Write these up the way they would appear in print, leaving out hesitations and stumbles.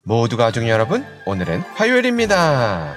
모두 가족 여러분, 오늘은 화요일입니다.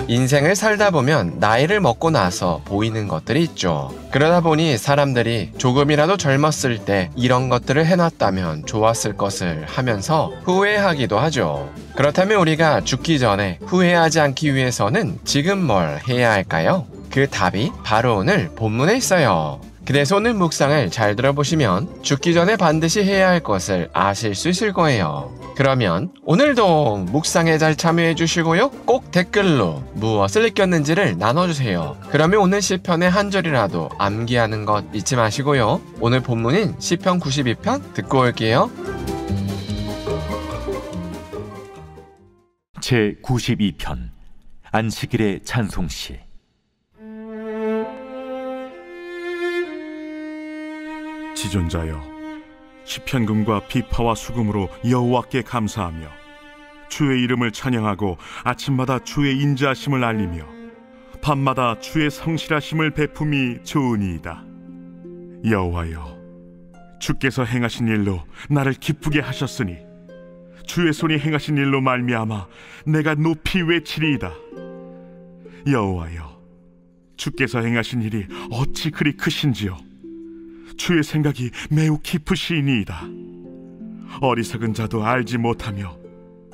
인생을 살다 보면 나이를 먹고 나서 보이는 것들이 있죠. 그러다 보니 사람들이 조금이라도 젊었을 때 이런 것들을 해놨다면 좋았을 것을 하면서 후회하기도 하죠. 그렇다면 우리가 죽기 전에 후회하지 않기 위해서는 지금 뭘 해야 할까요? 그 답이 바로 오늘 본문에 있어요. 그래서 오늘 묵상을 잘 들어보시면 죽기 전에 반드시 해야 할 것을 아실 수 있을 거예요. 그러면 오늘도 묵상에 잘 참여해 주시고요. 꼭 댓글로 무엇을 느꼈는지를 나눠주세요. 그러면 오늘 시편의 한 절이라도 암기하는 것 잊지 마시고요. 오늘 본문인 시편 92편 듣고 올게요. 제92편 안식일의 찬송시. 지존자여, 시편금과 비파와 수금으로 여호와께 감사하며 주의 이름을 찬양하고 아침마다 주의 인자하심을 알리며 밤마다 주의 성실하심을 베품이 좋으니이다. 여호와여, 주께서 행하신 일로 나를 기쁘게 하셨으니 주의 손이 행하신 일로 말미암아 내가 높이 외치리이다. 여호와여, 주께서 행하신 일이 어찌 그리 크신지요. 주의 생각이 매우 깊으시니이다. 어리석은 자도 알지 못하며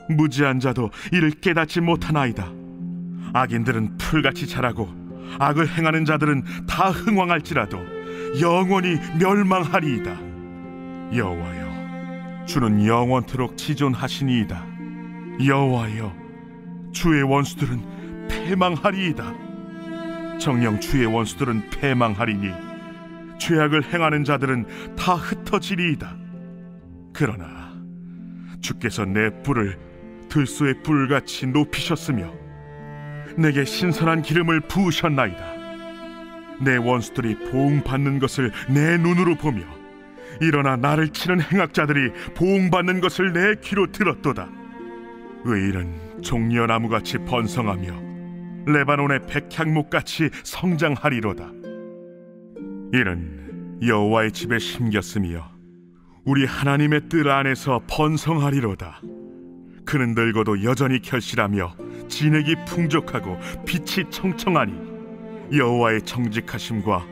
무지한 자도 이를 깨닫지 못하나이다. 악인들은 풀같이 자라고 악을 행하는 자들은 다 흥왕할지라도 영원히 멸망하리이다. 여호와여, 주는 영원토록 지존하시니이다. 여호와여, 주의 원수들은 패망하리이다. 정녕 주의 원수들은 패망하리니 죄악을 행하는 자들은 다 흩어지리이다. 그러나 주께서 내 뿔을 들소의 뿔같이 높이셨으며 내게 신선한 기름을 부으셨나이다. 내 원수들이 보응받는 것을 내 눈으로 보며 일어나 나를 치는 행악자들이 보응받는 것을 내 귀로 들었도다. 의인은 종려나무같이 번성하며 레바논의 백향목같이 성장하리로다. 이는 여호와의 집에 심겼으며 우리 하나님의 뜰 안에서 번성하리로다. 그는 늙어도 여전히 결실하며 진액이 풍족하고 빛이 청청하니 여호와의 정직하심과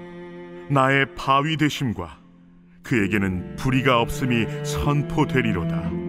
나의 바위 되심과 그에게는 불의가 없음이 선포되리로다.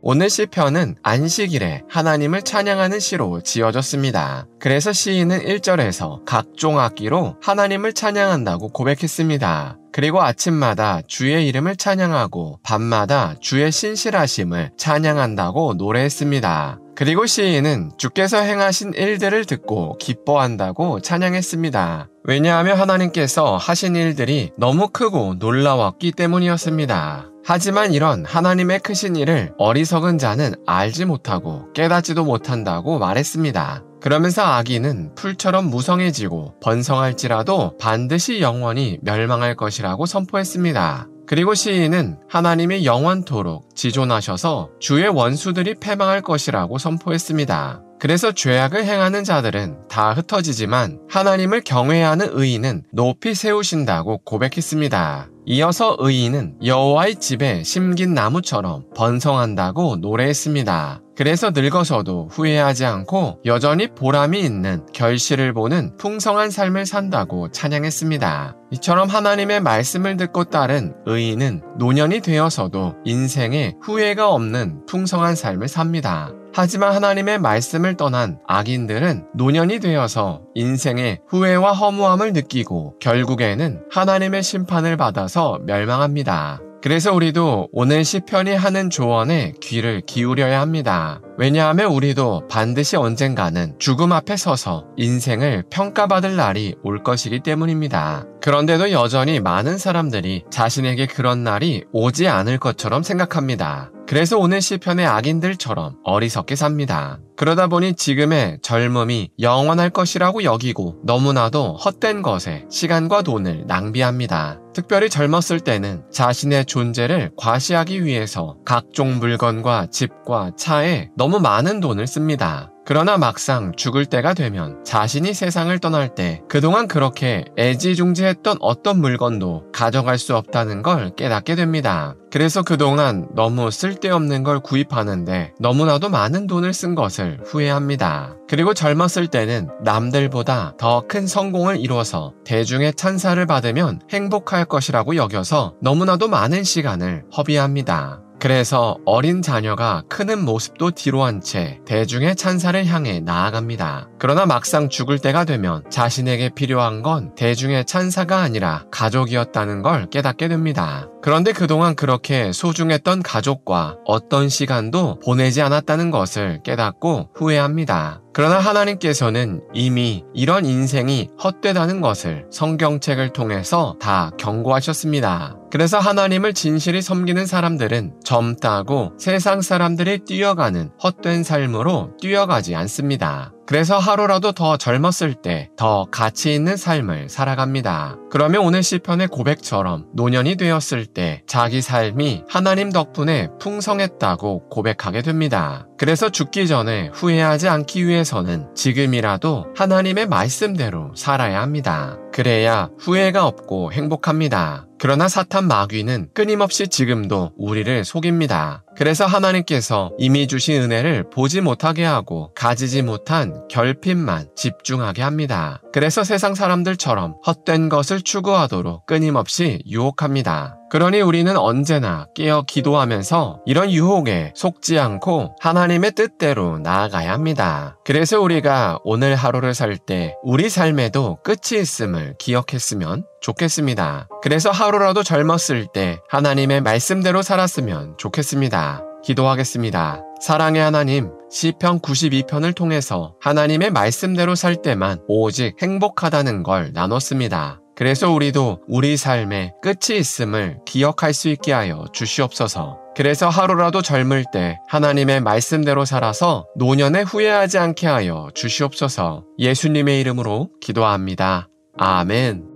오늘 시편은 안식일에 하나님을 찬양하는 시로 지어졌습니다. 그래서 시인은 1절에서 각종 악기로 하나님을 찬양한다고 고백했습니다. 그리고 아침마다 주의 이름을 찬양하고 밤마다 주의 신실하심을 찬양한다고 노래했습니다. 그리고 시인은 주께서 행하신 일들을 듣고 기뻐한다고 찬양했습니다. 왜냐하면 하나님께서 하신 일들이 너무 크고 놀라웠기 때문이었습니다. 하지만 이런 하나님의 크신 일을 어리석은 자는 알지 못하고 깨닫지도 못한다고 말했습니다. 그러면서 악인은 풀처럼 무성해지고 번성할지라도 반드시 영원히 멸망할 것이라고 선포했습니다. 그리고 시인은 하나님이 영원토록 지존하셔서 주의 원수들이 패망할 것이라고 선포했습니다. 그래서 죄악을 행하는 자들은 다 흩어지지만 하나님을 경외하는 의인은 높이 세우신다고 고백했습니다. 이어서 의인은 여호와의 집에 심긴 나무처럼 번성한다고 노래했습니다. 그래서 늙어서도 후회하지 않고 여전히 보람이 있는 결실을 보는 풍성한 삶을 산다고 찬양했습니다. 이처럼 하나님의 말씀을 듣고 따른 의인은 노년이 되어서도 인생에 후회가 없는 풍성한 삶을 삽니다. 하지만 하나님의 말씀을 떠난 악인들은 노년이 되어서 인생의 후회와 허무함을 느끼고 결국에는 하나님의 심판을 받아서 멸망합니다. 그래서 우리도 오늘 시편이 하는 조언에 귀를 기울여야 합니다. 왜냐하면 우리도 반드시 언젠가는 죽음 앞에 서서 인생을 평가받을 날이 올 것이기 때문입니다. 그런데도 여전히 많은 사람들이 자신에게 그런 날이 오지 않을 것처럼 생각합니다. 그래서 오늘 시편의 악인들처럼 어리석게 삽니다. 그러다 보니 지금의 젊음이 영원할 것이라고 여기고 너무나도 헛된 것에 시간과 돈을 낭비합니다. 특별히 젊었을 때는 자신의 존재를 과시하기 위해서 각종 물건과 집과 차에 너무 많은 돈을 씁니다. 그러나 막상 죽을 때가 되면 자신이 세상을 떠날 때 그동안 그렇게 애지중지했던 어떤 물건도 가져갈 수 없다는 걸 깨닫게 됩니다. 그래서 그동안 너무 쓸데없는 걸 구입하는데 너무나도 많은 돈을 쓴 것을 후회합니다. 그리고 젊었을 때는 남들보다 더 큰 성공을 이뤄서 대중의 찬사를 받으면 행복할 것이라고 여겨서 너무나도 많은 시간을 허비합니다. 그래서 어린 자녀가 크는 모습도 뒤로 한 채 대중의 찬사를 향해 나아갑니다. 그러나 막상 죽을 때가 되면 자신에게 필요한 건 대중의 찬사가 아니라 가족이었다는 걸 깨닫게 됩니다. 그런데 그동안 그렇게 소중했던 가족과 어떤 시간도 보내지 않았다는 것을 깨닫고 후회합니다. 그러나 하나님께서는 이미 이런 인생이 헛되다는 것을 성경책을 통해서 다 경고하셨습니다. 그래서 하나님을 진실히 섬기는 사람들은 젊다고 세상 사람들이 뛰어가는 헛된 삶으로 뛰어가지 않습니다. 그래서 하루라도 더 젊었을 때 더 가치 있는 삶을 살아갑니다. 그러면 오늘 시편의 고백처럼 노년이 되었을 때 자기 삶이 하나님 덕분에 풍성했다고 고백하게 됩니다. 그래서 죽기 전에 후회하지 않기 위해서는 지금이라도 하나님의 말씀대로 살아야 합니다. 그래야 후회가 없고 행복합니다. 그러나 사탄 마귀는 끊임없이 지금도 우리를 속입니다. 그래서 하나님께서 이미 주신 은혜를 보지 못하게 하고 가지지 못한 결핍만 집중하게 합니다. 그래서 세상 사람들처럼 헛된 것을 추구하도록 끊임없이 유혹합니다. 그러니 우리는 언제나 깨어 기도하면서 이런 유혹에 속지 않고 하나님의 뜻대로 나아가야 합니다. 그래서 우리가 오늘 하루를 살 때 우리 삶에도 끝이 있음을 기억했으면 좋겠습니다. 그래서 하루라도 젊었을 때 하나님의 말씀대로 살았으면 좋겠습니다. 기도하겠습니다. 사랑의 하나님, 시편 92편을 통해서 하나님의 말씀대로 살 때만 오직 행복하다는 걸 나눴습니다. 그래서 우리도 우리 삶에 끝이 있음을 기억할 수 있게 하여 주시옵소서. 그래서 하루라도 젊을 때 하나님의 말씀대로 살아서 노년에 후회하지 않게 하여 주시옵소서. 예수님의 이름으로 기도합니다. 아멘.